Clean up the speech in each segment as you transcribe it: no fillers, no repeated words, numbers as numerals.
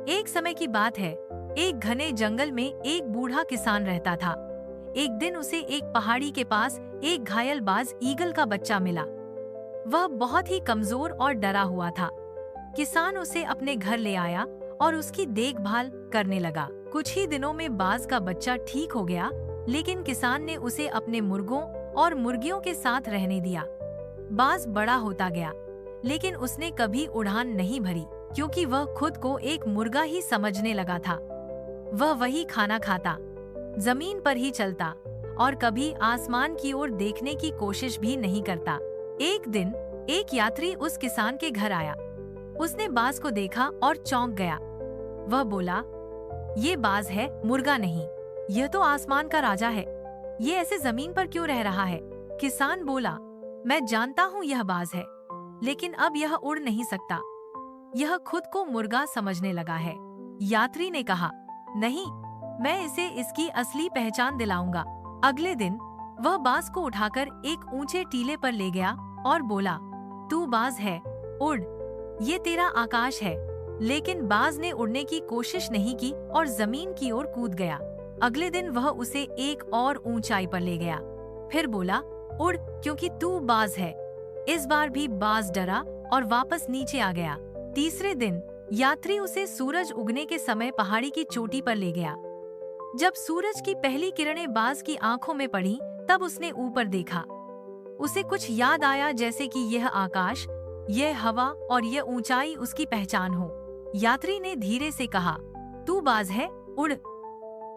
एक समय की बात है। एक घने जंगल में एक बूढ़ा किसान रहता था। एक दिन उसे एक पहाड़ी के पास एक घायल बाज ईगल का बच्चा मिला। वह बहुत ही कमजोर और डरा हुआ था। किसान उसे अपने घर ले आया और उसकी देखभाल करने लगा। कुछ ही दिनों में बाज का बच्चा ठीक हो गया, लेकिन किसान ने उसे अपने मुर्गों और मुर्गियों के साथ रहने दिया। बाज बड़ा होता गया, लेकिन उसने कभी उड़ान नहीं भरी, क्योंकि वह खुद को एक मुर्गा ही समझने लगा था। वह वही खाना खाता, जमीन पर ही चलता और कभी आसमान की ओर देखने की कोशिश भी नहीं करता। एक दिन एक यात्री उस किसान के घर आया। उसने बाज को देखा और चौंक गया। वह बोला, ये बाज है, मुर्गा नहीं। यह तो आसमान का राजा है। ये ऐसे जमीन पर क्यों रह रहा है? किसान बोला, मैं जानता हूँ यह बाज है, लेकिन अब यह उड़ नहीं सकता। यह खुद को मुर्गा समझने लगा है। यात्री ने कहा, नहीं, मैं इसे इसकी असली पहचान दिलाऊंगा। अगले दिन वह बाज को उठाकर एक ऊंचे टीले पर ले गया और बोला, तू बाज है, उड़, ये तेरा आकाश है। लेकिन बाज ने उड़ने की कोशिश नहीं की और जमीन की ओर कूद गया। अगले दिन वह उसे एक और ऊंचाई पर ले गया। फिर बोला, उड़, क्योंकि तू बाज है। इस बार भी बाज डरा और वापस नीचे आ गया। तीसरे दिन यात्री उसे सूरज उगने के समय पहाड़ी की चोटी पर ले गया। जब सूरज की पहली किरणें बाज की आंखों में पड़ी, तब उसने ऊपर देखा। उसे कुछ याद आया, जैसे कि यह आकाश, यह हवा और यह ऊंचाई उसकी पहचान हो। यात्री ने धीरे से कहा, तू बाज है, उड़।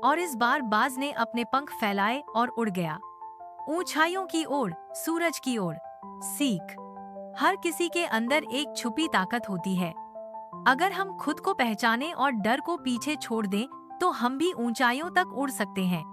और इस बार बाज ने अपने पंख फैलाए और उड़ गया, ऊंचाइयों की ओर, सूरज की ओर। सीख, हर किसी के अंदर एक छुपी ताकत होती है। अगर हम खुद को पहचानें और डर को पीछे छोड़ दें, तो हम भी ऊंचाइयों तक उड़ सकते हैं।